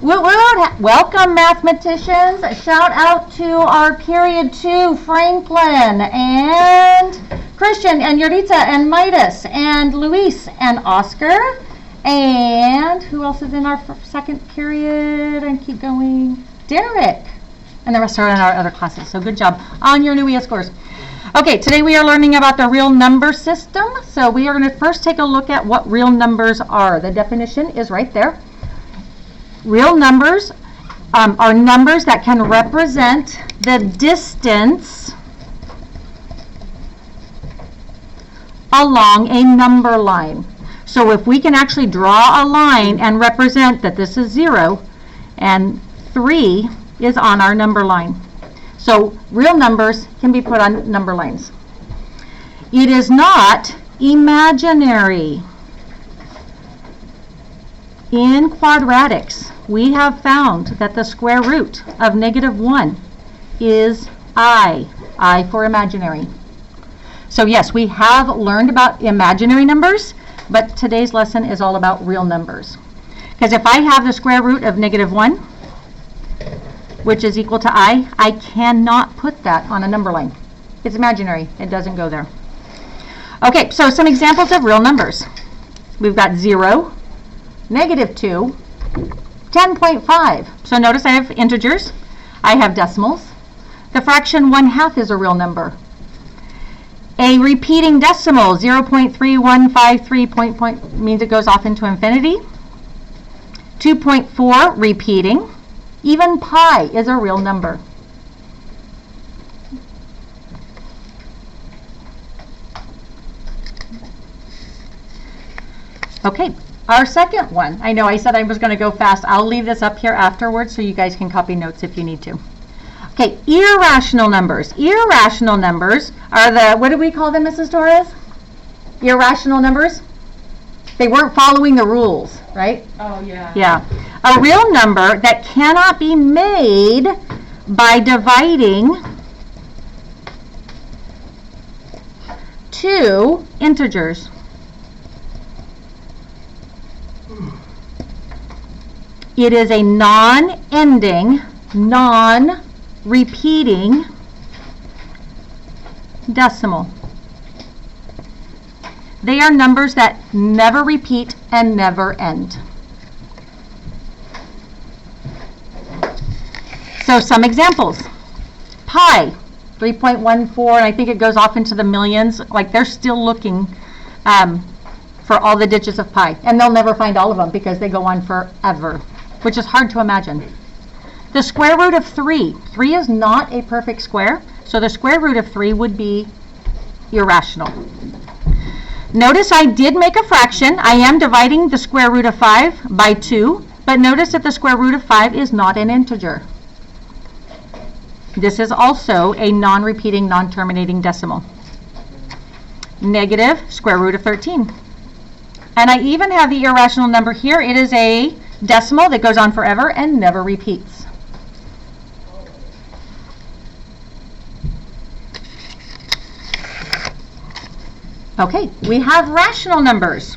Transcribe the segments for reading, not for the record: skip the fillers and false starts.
Welcome, mathematicians. Shout out to our period 2, Franklin and Christian and Yuritsa and Midas and Luis and Oscar. And who else is in our second period? And keep going. Derek. And the rest are in our other classes. So good job on your new ES scores. Okay, today we are learning about the real number system. So we are going to first take a look at what real numbers are. The definition is right there. Real numbers are numbers that can represent the distance along a number line. So if we can actually draw a line and represent that this is 0 and 3 is on our number line. So real numbers can be put on number lines. It is not imaginary. In quadratics, we have found that the square root of -1 is I for imaginary. So yes, we have learned about imaginary numbers, but today's lesson is all about real numbers. Because if I have the square root of -1, which is equal to I cannot put that on a number line. It's imaginary. It doesn't go there. Okay, so some examples of real numbers. We've got 0, -2, 10.5. So notice I have integers. I have decimals. The fraction 1/2 is a real number. A repeating decimal, 0.3153 means it goes off into infinity. 2.4 repeating. Even pi is a real number. Okay, our second one. I know I said I was going to go fast. I'll leave this up here afterwards so you guys can copy notes if you need to. Okay, irrational numbers. Irrational numbers are the, what do we call them, Mrs. Torres? Irrational numbers? They weren't following the rules, right? Oh, yeah. Yeah. A real number that cannot be made by dividing two integers. It is a non-ending, non-repeating decimal. They are numbers that never repeat and never end. So some examples. Pi, 3.14, and I think it goes off into the millions. Like they're still looking for all the digits of pi. And they'll never find all of them because they go on forever, which is hard to imagine. The square root of 3. 3 is not a perfect square, so the square root of 3 would be irrational. Notice I did make a fraction. I am dividing the square root of 5 by 2, but notice that the square root of 5 is not an integer. This is also a non-repeating, non-terminating decimal. Negative square root of 13. And I even have the irrational number here. It is a decimal that goes on forever and never repeats. Okay, we have rational numbers.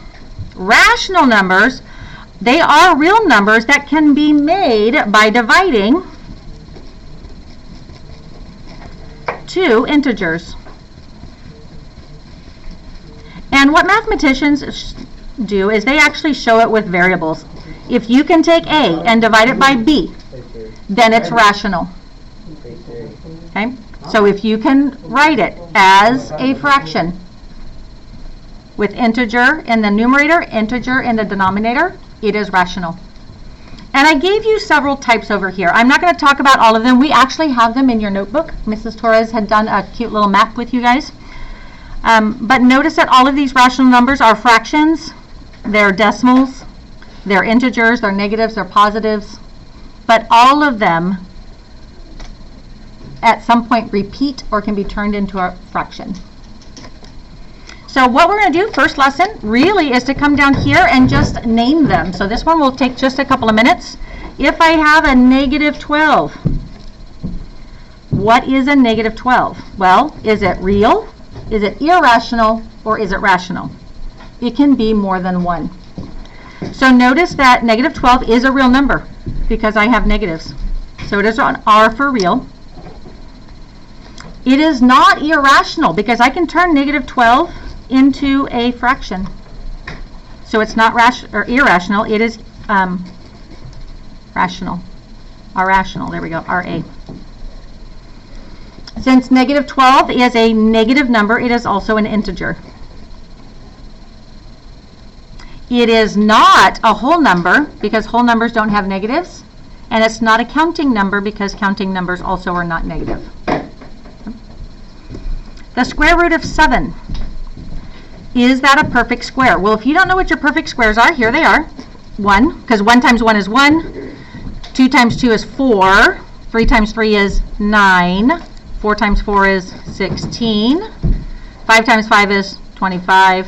Rational numbers, they are real numbers that can be made by dividing two integers. And what mathematicians do is they actually show it with variables. If you can take A and divide it by B, then it's rational. Okay? So if you can write it as a fraction with integer in the numerator, integer in the denominator, it is rational. And I gave you several types over here. I'm not going to talk about all of them. We actually have them in your notebook. Mrs. Torres had done a cute little map with you guys. But notice that all of these rational numbers are fractions. They're decimals. They're integers. They're negatives. They're positives. But all of them at some point repeat or can be turned into a fraction. So what we're going to do, first lesson, really is to come down here and just name them. So this one will take just a couple of minutes. If I have a -12, what is a -12? Well, is it real? Is it irrational? Or is it rational? It can be more than one. So notice that -12 is a real number. because I have negatives. So it is an R for real. It is not irrational because I can turn negative 12 into a fraction. So it's not irrational, it is rational. Rational, there we go, RA. Since negative 12 is a negative number, it is also an integer. It is not a whole number because whole numbers don't have negatives, and it's not a counting number because counting numbers also are not negative. The square root of 7. Is that a perfect square? Well, if you don't know what your perfect squares are, here they are. 1, because 1 times 1 is 1. 2 times 2 is 4. 3 times 3 is 9. 4 times 4 is 16. 5 times 5 is 25.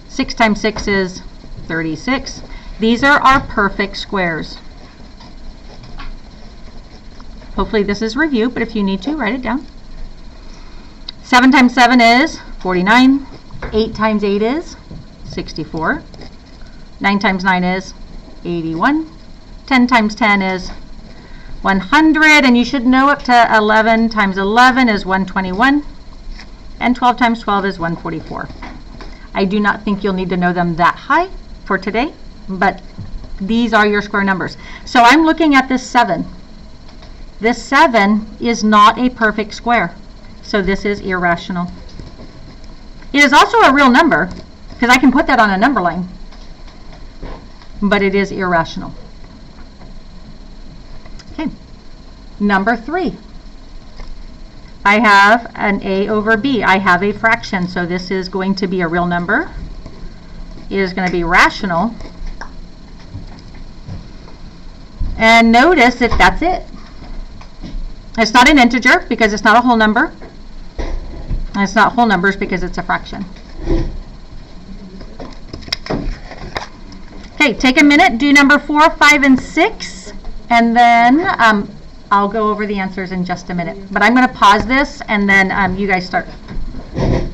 6 times 6 is 36. These are our perfect squares. Hopefully this is review, but if you need to, write it down. 7 times 7 is 49. 8 times 8 is 64. 9 times 9 is 81. 10 times 10 is 100, and you should know up to 11 times 11 is 121, and 12 times 12 is 144. I do not think you'll need to know them that high for today, but these are your square numbers. So I'm looking at this 7. This 7 is not a perfect square, so this is irrational. It is also a real number, because I can put that on a number line, but it is irrational. Okay, number 3. I have an A over B. I have a fraction, so this is going to be a real number. It is going to be rational. And notice if that's it. It's not an integer because it's not a whole number. And it's not whole numbers because it's a fraction. Okay, take a minute, do number 4, 5, and 6, and then I'll go over the answers in just a minute. But I'm going to pause this, and then you guys start.